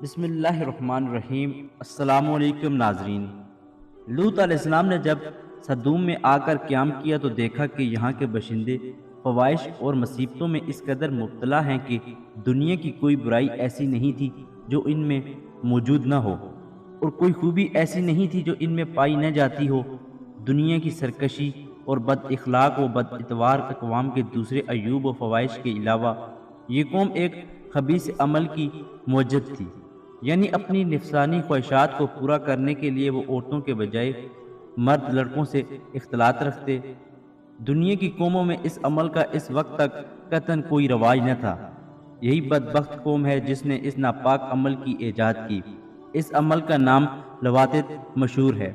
بسم اللہ الرحمن الرحیم۔ السلام علیکم ناظرین۔ لوط علیہ السلام نے جب سدوم میں آ کر قیام کیا تو دیکھا کہ یہاں کے باشندے فواحش اور مصیبتوں میں اس قدر مبتلا ہیں کہ دنیا کی کوئی برائی ایسی نہیں تھی جو ان میں موجود نہ ہو، اور کوئی خوبی ایسی نہیں تھی جو ان میں پائی نہ جاتی ہو۔ دنیا کی سرکشی اور بد اخلاق و بد اتوار اقوام کے دوسرے عیوب و فواحش کے علاوہ یہ قوم ایک خبیث عمل کی موجد تھی، یعنی اپنی نفسانی خواہشات کو پورا کرنے کے لیے وہ عورتوں کے بجائے مرد لڑکوں سے اختلاط رکھتے۔ دنیا کی قوموں میں اس عمل کا اس وقت تک قطعاً کوئی رواج نہ تھا۔ یہی بدبخت قوم ہے جس نے اس ناپاک عمل کی ایجاد کی۔ اس عمل کا نام لواطت مشہور ہے،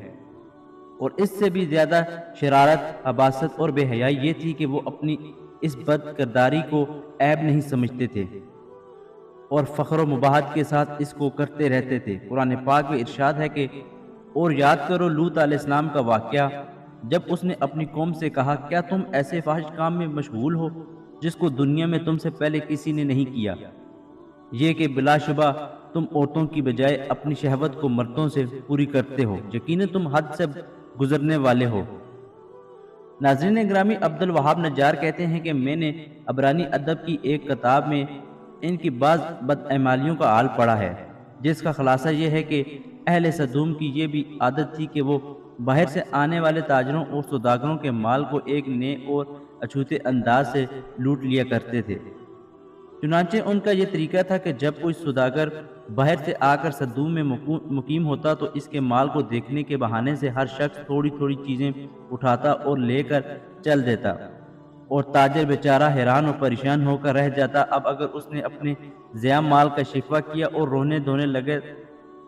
اور اس سے بھی زیادہ شرارت، عباثت اور بے حیائی یہ تھی کہ وہ اپنی اس بد کرداری کو عیب نہیں سمجھتے تھے اور فخر و مباحت کے ساتھ اس کو کرتے رہتے تھے۔ قرآن پاک میں ارشاد ہے کہ اور یاد کرو لوط علیہ السلام کا واقعہ جب اس نے اپنی قوم سے کہا، کیا تم ایسے فاحش کام میں مشغول ہو جس کو دنیا میں تم سے پہلے کسی نے نہیں کیا، یہ کہ بلا شبہ تم عورتوں کی بجائے اپنی شہوت کو مردوں سے پوری کرتے ہو، یقیناً تم حد سے گزرنے والے ہو۔ ناظرین گرامی، عبد الوہاب نجار کہتے ہیں کہ میں نے عبرانی ادب کی ایک کتاب میں ان کی بعض بدعمالیوں کا حال پڑھا ہے، جس کا خلاصہ یہ ہے کہ اہل سدوم کی یہ بھی عادت تھی کہ وہ باہر سے آنے والے تاجروں اور سوداگروں کے مال کو ایک نئے اور اچھوتے انداز سے لوٹ لیا کرتے تھے۔ چنانچہ ان کا یہ طریقہ تھا کہ جب کوئی سوداگر باہر سے آ کر سدوم میں مقیم ہوتا تو اس کے مال کو دیکھنے کے بہانے سے ہر شخص تھوڑی تھوڑی چیزیں اٹھاتا اور لے کر چل دیتا، اور تاجر بیچارہ حیران و پریشان ہو کر رہ جاتا۔ اب اگر اس نے اپنے ضیاع مال کا شکوہ کیا اور رونے دھونے لگے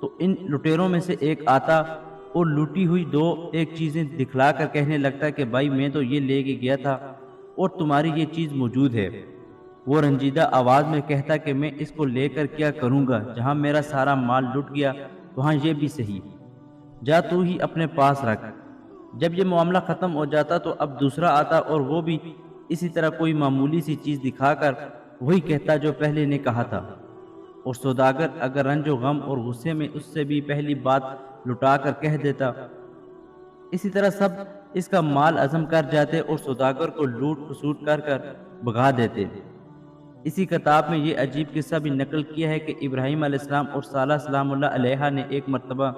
تو ان لٹیروں میں سے ایک آتا اور لوٹی ہوئی دو ایک چیزیں دکھلا کر کہنے لگتا کہ بھائی میں تو یہ لے کے گیا تھا اور تمہاری یہ چیز موجود ہے۔ وہ رنجیدہ آواز میں کہتا کہ میں اس کو لے کر کیا کروں گا، جہاں میرا سارا مال لٹ گیا وہاں یہ بھی صحیح، جا تو ہی اپنے پاس رکھ۔ جب یہ معاملہ ختم ہو جاتا تو اب دوسرا آتا اور وہ بھی اسی طرح کوئی معمولی سی چیز دکھا کر وہی کہتا جو پہلے نے کہا تھا، اور سوداگر اگر رنج و غم اور غصے میں اس سے بھی پہلی بات لٹا کر کہہ دیتا۔ اسی طرح سب اس کا مال عزم کر جاتے اور سوداگر کو لوٹ کھسوٹ کر بھگا دیتے۔ اسی کتاب میں یہ عجیب قصہ بھی نقل کیا ہے کہ ابراہیم علیہ السلام اور سالہ سلام اللہ علیہ نے ایک مرتبہ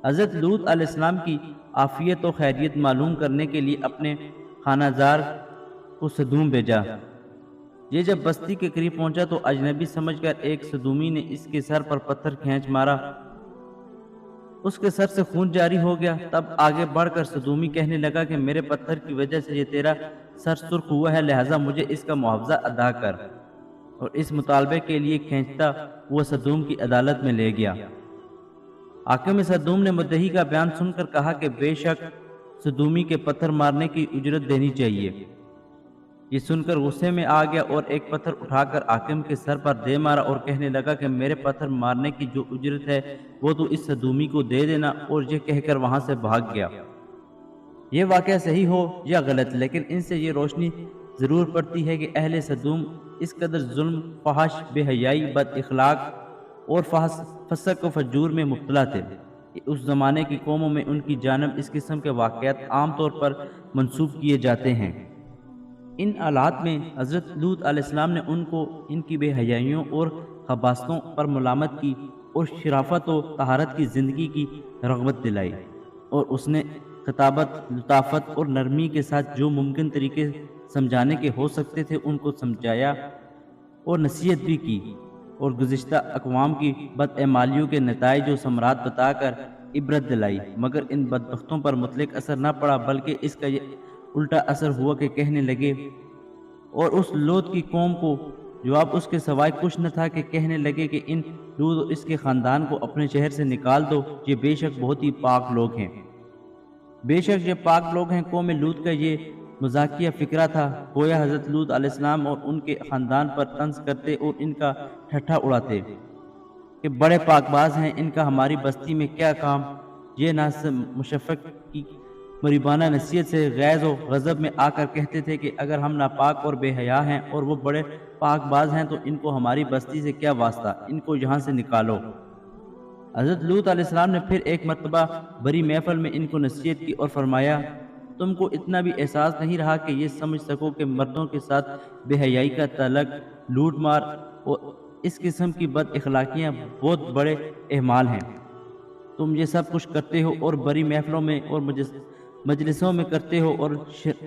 حضرت لوط علیہ السلام کی عافیت و خیریت معلوم کرنے کے لیے اپنے خانہ زار کو سدوم بھیجا۔ یہ جب بستی کے قریب پہنچا تو اجنبی سمجھ کر ایک سدومی نے اس کے سر پر پتھر کھینچ مارا، اس کے سر سے خون جاری ہو گیا۔ تب آگے بڑھ کر سدومی کہنے لگا کہ میرے پتھر کی وجہ سے یہ تیرا سر سرخ ہوا ہے، لہٰذا مجھے اس کا معاوضہ ادا کر، اور اس مطالبے کے لیے کھینچتا وہ سدوم کی عدالت میں لے گیا۔ حاکم سدوم نے مدعی کا بیان سن کر کہا کہ بے شک سدومی کے پتھر مارنے کی اجرت دینی چاہیے۔ یہ سن کر غصے میں آ گیا اور ایک پتھر اٹھا کر حاکم کے سر پر دے مارا اور کہنے لگا کہ میرے پتھر مارنے کی جو اجرت ہے وہ تو اس سدومی کو دے دینا، اور یہ کہہ کر وہاں سے بھاگ گیا۔ یہ واقعہ صحیح ہو یا غلط، لیکن ان سے یہ روشنی ضرور پڑتی ہے کہ اہل سدوم اس قدر ظلم، فحش، بے حیائی، بد اخلاق اور فسق و فجور میں مبتلا تھے کہ اس زمانے کی قوموں میں ان کی جانب اس قسم کے واقعات عام طور پر منسوب کیے جاتے ہیں۔ ان حالات میں حضرت لوط علیہ السلام نے ان کو ان کی بے حیائیوں اور خباثتوں پر ملامت کی اور شرافت و طہارت کی زندگی کی رغبت دلائی، اور اس نے خطابت، لطافت اور نرمی کے ساتھ جو ممکن طریقے سمجھانے کے ہو سکتے تھے ان کو سمجھایا اور نصیحت بھی کی، اور گزشتہ اقوام کی بدعمالیوں کے نتائج و ثمرات بتا کر عبرت دلائی، مگر ان بدبختوں پر مطلق اثر نہ پڑا، بلکہ اس کا یہ الٹا اثر ہوا کہ کہنے لگے، اور اس لوط کی قوم کو جواب اس کے سوائے کچھ نہ تھا کہ کہنے لگے کہ ان لوط اور اس کے خاندان کو اپنے شہر سے نکال دو، یہ بے شک بہت ہی پاک لوگ ہیں۔ بے شک یہ پاک لوگ ہیں۔ قوم لوط کا یہ مزاحیہ فکرہ تھا، گویا حضرت لوط علیہ السلام اور ان کے خاندان پر طنز کرتے اور ان کا ٹھٹھا اڑاتے کہ بڑے پاک باز ہیں، ان کا ہماری بستی میں کیا کام، یہ نہ مشفق کی مریبانہ نصیحت سے غیظ و غضب میں آ کر کہتے تھے کہ اگر ہم ناپاک اور بے حیا ہیں اور وہ بڑے پاک باز ہیں تو ان کو ہماری بستی سے کیا واسطہ، ان کو یہاں سے نکالو۔ حضرت لوط علیہ السلام نے پھر ایک مرتبہ بڑی محفل میں ان کو نصیحت کی اور فرمایا، تم کو اتنا بھی احساس نہیں رہا کہ یہ سمجھ سکو کہ مردوں کے ساتھ بے حیائی کا تعلق، لوٹ مار اور اس قسم کی بد اخلاقیاں بہت بڑے اعمال ہیں۔ تم یہ سب کچھ کرتے ہو اور بڑی محفلوں میں اور مجلسوں میں کرتے ہو اور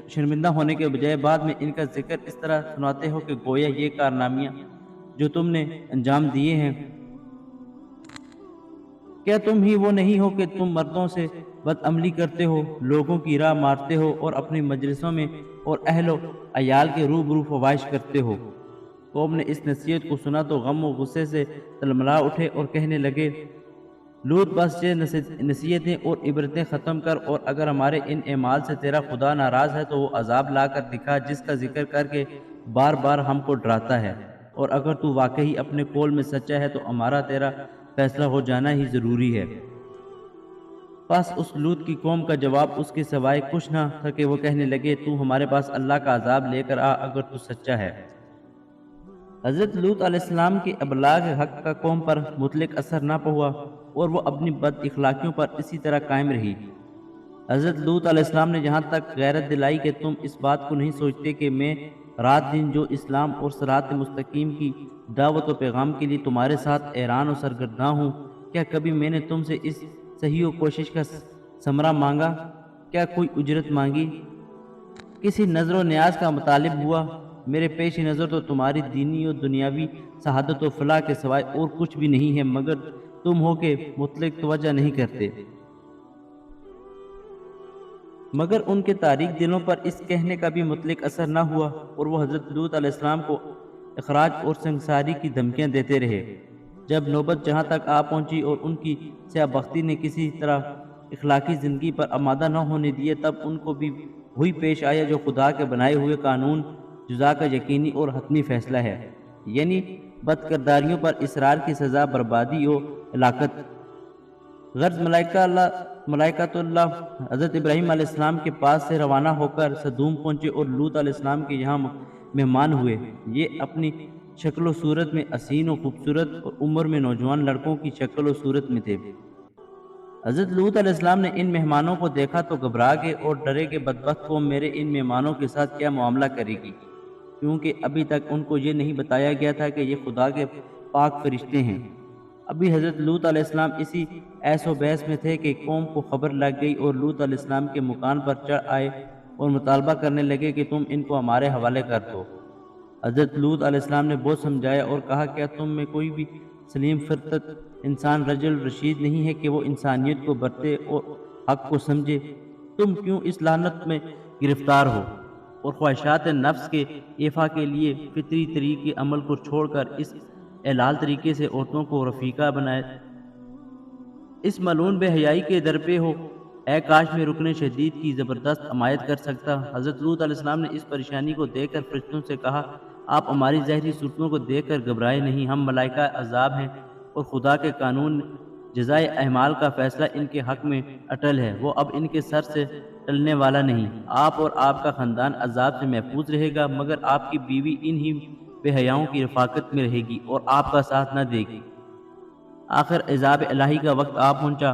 شرمندہ ہونے کے بجائے بعد میں ان کا ذکر اس طرح سناتے ہو کہ گویا یہ کارنامیاں جو تم نے انجام دیے ہیں، کیا تم ہی وہ نہیں ہو کہ تم مردوں سے بد عملی کرتے ہو، لوگوں کی راہ مارتے ہو اور اپنی مجلسوں میں اور اہل و عیال کے روبرو فواہش کرتے ہو۔ قوم نے اس نصیحت کو سنا تو غم و غصے سے تلملا اٹھے اور کہنے لگے، لوط بس یہ نصیحتیں اور عبرتیں ختم کر، اور اگر ہمارے ان اعمال سے تیرا خدا ناراض ہے تو وہ عذاب لا کر دکھا جس کا ذکر کر کے بار بار ہم کو ڈراتا ہے، اور اگر تو واقعی اپنے قول میں سچا ہے تو ہمارا تیرا فیصلہ ہو جانا ہی ضروری ہے۔ پس اس لوط کی قوم کا جواب اس کے سوائے کچھ نہ تھا کہ وہ کہنے لگے، تو ہمارے پاس اللہ کا عذاب لے کر آ اگر تو سچا ہے۔ حضرت لوط علیہ السلام کے ابلاغ حق کا قوم پر مطلق اثر نہ ہوا اور وہ اپنی بد اخلاقیوں پر اسی طرح قائم رہی۔ حضرت لوط علیہ السلام نے جہاں تک غیرت دلائی کہ تم اس بات کو نہیں سوچتے کہ میں رات دن جو اسلام اور صراط مستقیم کی دعوت و پیغام کے لیے تمہارے ساتھ حیران و سرگرداں ہوں، کیا کبھی میں نے تم سے اس صحیح و کوشش کا ثمرہ مانگا؟ کیا کوئی اجرت مانگی؟ کسی نظر و نیاز کا مطالب ہوا؟ میرے پیش نظر تو تمہاری دینی و دنیاوی سعادت و فلاح کے سوائے اور کچھ بھی نہیں ہے، مگر تم ہو کہ مطلق توجہ نہیں کرتے۔ مگر ان کے تاریک دلوں پر اس کہنے کا بھی مطلق اثر نہ ہوا اور وہ حضرت لوط علیہ السلام کو اخراج اور سنگساری کی دھمکیاں دیتے رہے۔ جب نوبت جہاں تک آ پہنچی اور ان کی سیاہ بختی نے کسی طرح اخلاقی زندگی پر آمادہ نہ ہونے دیے، تب ان کو بھی وہی پیش آیا جو خدا کے بنائے ہوئے قانون جزا کا یقینی اور حتمی فیصلہ ہے، یعنی بد کرداریوں پر اصرار کی سزا بربادی و ہلاکت۔ غرض ملائکۃ اللہ حضرت ابراہیم علیہ السلام کے پاس سے روانہ ہو کر سدوم پہنچے اور لوط علیہ السلام کے یہاں مہمان ہوئے۔ یہ اپنی شکل و صورت میں حسین و خوبصورت اور عمر میں نوجوان لڑکوں کی شکل و صورت میں تھے۔ حضرت لوط علیہ السلام نے ان مہمانوں کو دیکھا تو گھبرا گئے اور ڈرے کہ بدبخت قوم میرے ان مہمانوں کے ساتھ کیا معاملہ کرے گی، کیونکہ ابھی تک ان کو یہ نہیں بتایا گیا تھا کہ یہ خدا کے پاک فرشتے ہیں۔ ابھی حضرت لوط علیہ السلام اسی ایس و بحث میں تھے کہ قوم کو خبر لگ گئی اور لوط علیہ السلام کے مکان پر چڑھ آئے اور مطالبہ کرنے لگے کہ تم ان کو ہمارے حوالے کر دو۔ حضرت لوط علیہ السلام نے بہت سمجھایا اور کہا، کیا تم میں کوئی بھی سلیم فطرت انسان رجل رشید نہیں ہے کہ وہ انسانیت کو برتے اور حق کو سمجھے؟ تم کیوں اس لعنت میں گرفتار ہو اور خواہشات نفس کے ایفا کے لیے فطری طریقے عمل کو چھوڑ کر اس اعلال طریقے سے عورتوں کو رفیقہ بنائے اس ملعون بے حیائی کے در پہ ہو؟ اے کاش میں رکن شدید کی زبردست حمایت کر سکتا۔ حضرت لوط علیہ السلام نے اس پریشانی کو دیکھ کر فرشتوں سے کہا، آپ ہماری ظاہری صورتوں کو دیکھ کر گھبرائے نہیں، ہم ملائکہ عذاب ہیں اور خدا کے قانون جزائے اعمال کا فیصلہ ان کے حق میں اٹل ہے، وہ اب ان کے سر سے ٹلنے والا نہیں۔ آپ اور آپ کا خاندان عذاب سے محفوظ رہے گا، مگر آپ کی بیوی ان ہی بے حیاؤں کی رفاقت میں رہے گی اور آپ کا ساتھ نہ دے گی۔ آخر عذاب الہی کا وقت آ پہنچا۔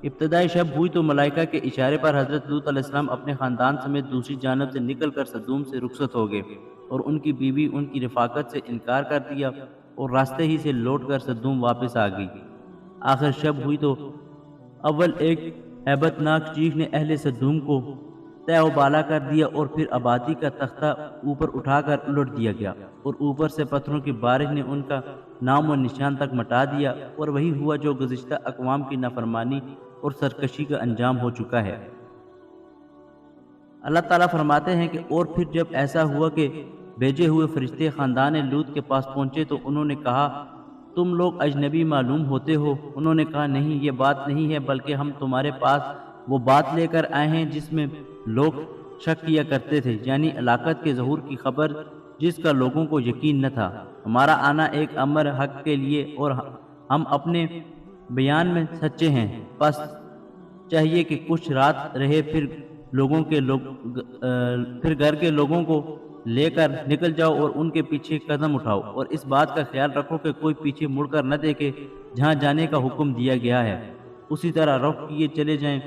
ابتدائی شب ہوئی تو ملائکہ کے اشارے پر حضرت لوط علیہ السلام اپنے خاندان سمیت دوسری جانب سے نکل کر سدوم سے رخصت ہو گئے اور ان کی بیوی ان کی رفاقت سے انکار کر دیا اور راستے ہی سے لوٹ کر سدوم واپس آ گئی۔ آخر شب ہوئی تو اول ایک ہیبت ناک چیخ نے اہل سدوم کو تہ و بالا کر دیا اور پھر آبادی کا تختہ اوپر اٹھا کر الٹ دیا گیا اور اوپر سے پتھروں کی بارش نے ان کا نام و نشان تک مٹا دیا، اور وہی ہوا جو گزشتہ اقوام کی نافرمانی اور سرکشی کا انجام ہو چکا ہے۔ اللہ تعالیٰ فرماتے ہیں کہ اور پھر جب ایسا ہوا کہ بھیجے ہوئے فرشتے خاندان لوط کے پاس پہنچے تو انہوں نے کہا، تم لوگ اجنبی معلوم ہوتے ہو۔ انہوں نے کہا، نہیں، یہ بات نہیں ہے، بلکہ ہم تمہارے پاس وہ بات لے کر آئے ہیں جس میں لوگ شک کیا کرتے تھے، یعنی ہلاکت کے ظہور کی خبر جس کا لوگوں کو یقین نہ تھا۔ ہمارا آنا ایک امر حق کے لیے اور ہم اپنے بیان میں سچے ہیں، بس چاہیے کہ کچھ رات رہے پھر پھر گھر کے لوگوں کو لے کر نکل جاؤ اور ان کے پیچھے قدم اٹھاؤ، اور اس بات کا خیال رکھو کہ کوئی پیچھے مڑ کر نہ دیکھے، جہاں جانے کا حکم دیا گیا ہے اسی طرح رخ کیے چلے جائیں۔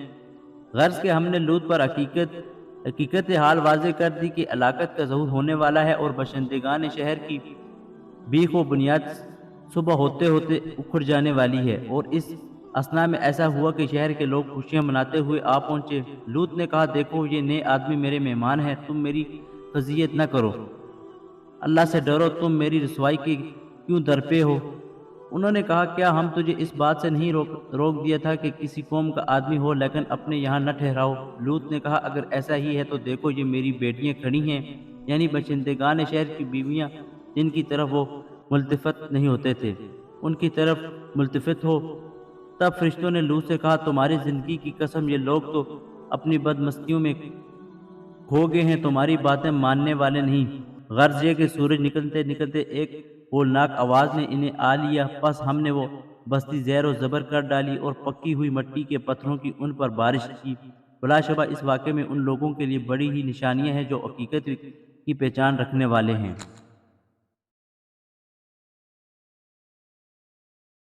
غرض کہ ہم نے لوط پر حقیقت حال واضح کر دی کہ ہلاکت کا ظہور ہونے والا ہے، اور باشندگان شہر کی بیخ و بنیاد صبح ہوتے ہوتے اکھڑ جانے والی ہے۔ اور اس اثنا میں ایسا ہوا کہ شہر کے لوگ خوشیاں مناتے ہوئے آ پہنچے۔ لوط نے کہا، دیکھو یہ نئے آدمی میرے مہمان ہیں، تم میری فضیحت نہ کرو، اللہ سے ڈرو، تم میری رسوائی کی کیوں درپے ہو؟ انہوں نے کہا، کیا ہم تجھے اس بات سے نہیں روک دیا تھا کہ کسی قوم کا آدمی ہو لیکن اپنے یہاں نہ ٹھہراؤ؟ لوط نے کہا، اگر ایسا ہی ہے تو دیکھو یہ میری بیٹیاں کھڑی ہیں، یعنی باشندگان شہر کی بیویاں جن کی طرف وہ ملتفت نہیں ہوتے تھے، ان کی طرف ملتفت ہو۔ تب فرشتوں نے لوط سے کہا، تمہاری زندگی کی قسم، یہ لوگ تو اپنی بدمستیوں میں کھو گئے ہیں، تمہاری باتیں ماننے والے نہیں۔ غرض یہ کہ سورج نکلتے نکلتے ایک ہولناک آواز نے انہیں آ لیا، پس ہم نے وہ بستی زیر و زبر کر ڈالی اور پکی ہوئی مٹی کے پتھروں کی ان پر بارش کی۔ بلا شبہ اس واقعے میں ان لوگوں کے لیے بڑی ہی نشانیاں ہیں جو حقیقت کی پہچان رکھنے والے ہیں۔